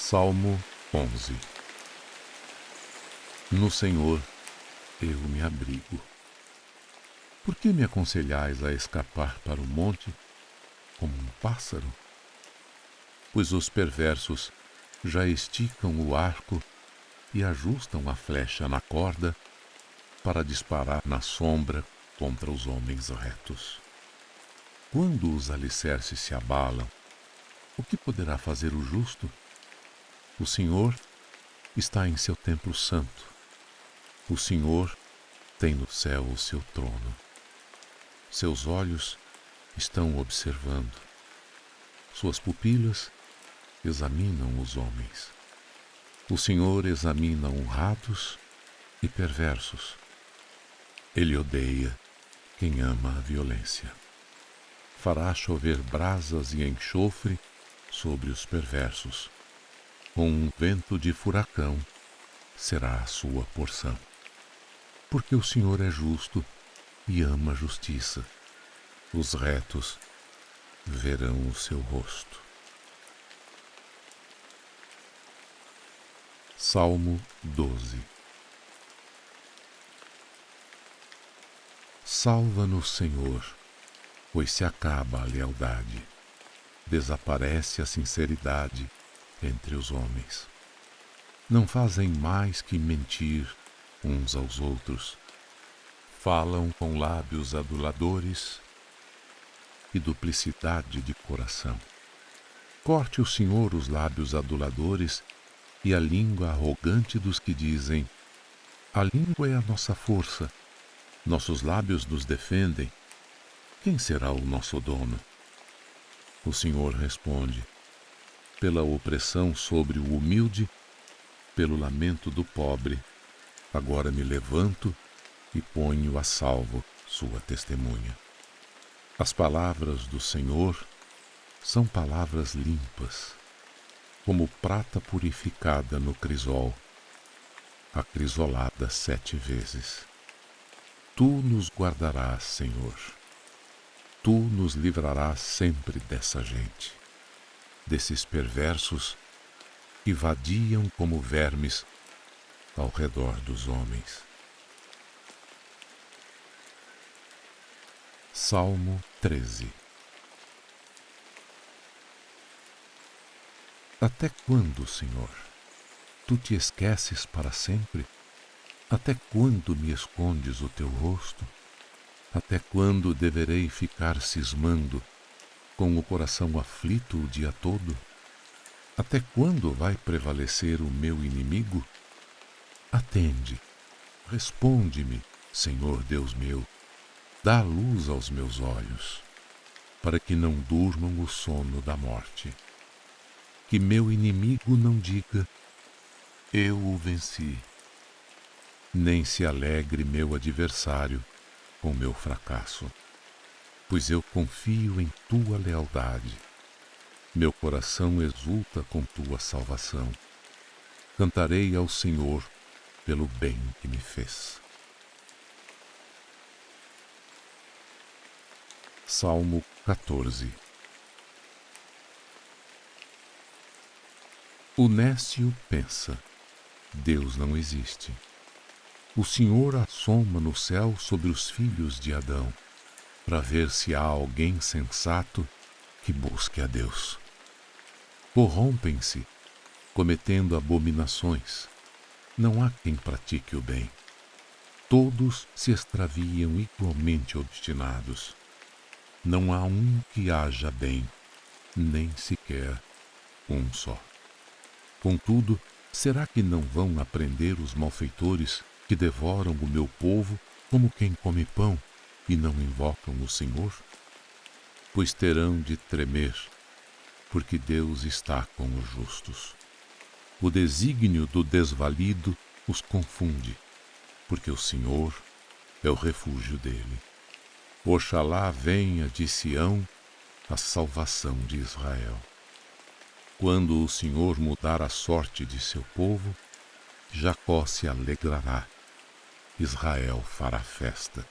Salmo 11. No Senhor eu me abrigo. Por que me aconselhais a escapar para o monte como um pássaro? Pois os perversos já esticam o arco e ajustam a flecha na corda para disparar na sombra contra os homens retos. Quando os alicerces se abalam, o que poderá fazer o justo? O Senhor está em seu templo santo. O Senhor tem no céu o seu trono. Seus olhos estão observando. Suas pupilas examinam os homens. O Senhor examina honrados e perversos. Ele odeia quem ama a violência. Fará chover brasas e enxofre sobre os perversos. Com um vento de furacão será a sua porção. Porque o Senhor é justo e ama a justiça. Os retos verão o seu rosto. Salmo 12. Salva-nos, Senhor, pois se acaba a lealdade. Desaparece a sinceridade entre os homens. Não fazem mais que mentir uns aos outros. Falam com lábios aduladores e duplicidade de coração. Corte o Senhor os lábios aduladores e a língua arrogante dos que dizem: a língua é a nossa força, nossos lábios nos defendem. Quem será o nosso dono? O Senhor responde: pela opressão sobre o humilde, pelo lamento do pobre, agora me levanto e ponho a salvo sua testemunha. As palavras do Senhor são palavras limpas, como prata purificada no crisol, acrisolada 7 vezes. Tu nos guardarás, Senhor. Tu nos livrarás sempre dessa gente, desses perversos que vadiam como vermes ao redor dos homens. Salmo 13. Até quando, Senhor? Tu te esqueces para sempre? Até quando me escondes o teu rosto? Até quando deverei ficar cismando, com o coração aflito o dia todo? Até quando vai prevalecer o meu inimigo? Atende, responde-me, Senhor Deus meu, dá luz aos meus olhos, para que não durmam o sono da morte. Que meu inimigo não diga: eu o venci. Nem se alegre meu adversário com meu fracasso, pois eu confio em tua lealdade. Meu coração exulta com tua salvação. Cantarei ao Senhor pelo bem que me fez. Salmo 14. O nécio pensa: Deus não existe. O Senhor assoma no céu sobre os filhos de Adão, para ver se há alguém sensato que busque a Deus. Corrompem-se, cometendo abominações. Não há quem pratique o bem. Todos se extraviam igualmente obstinados. Não há um que haja bem, nem sequer um só. Contudo, será que não vão aprender os malfeitores que devoram o meu povo como quem come pão e não invocam o Senhor? Pois terão de tremer, porque Deus está com os justos. O desígnio do desvalido os confunde, porque o Senhor é o refúgio dele. Oxalá venha de Sião a salvação de Israel. Quando o Senhor mudar a sorte de seu povo, Jacó se alegrará, Israel fará festa.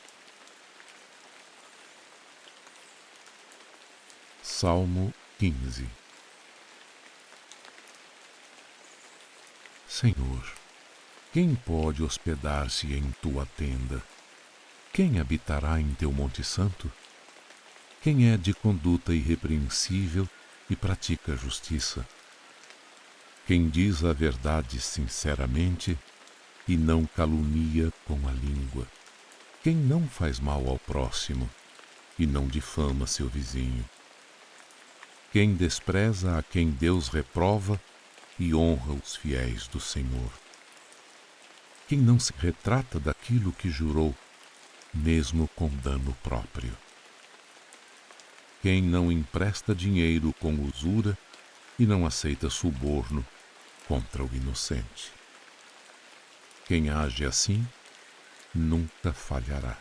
Salmo 15. Senhor, quem pode hospedar-se em tua tenda? Quem habitará em teu monte santo? Quem é de conduta irrepreensível e pratica a justiça? Quem diz a verdade sinceramente e não calunia com a língua? Quem não faz mal ao próximo e não difama seu vizinho? Quem despreza a quem Deus reprova e honra os fiéis do Senhor? Quem não se retrata daquilo que jurou, mesmo com dano próprio? Quem não empresta dinheiro com usura e não aceita suborno contra o inocente? Quem age assim nunca falhará.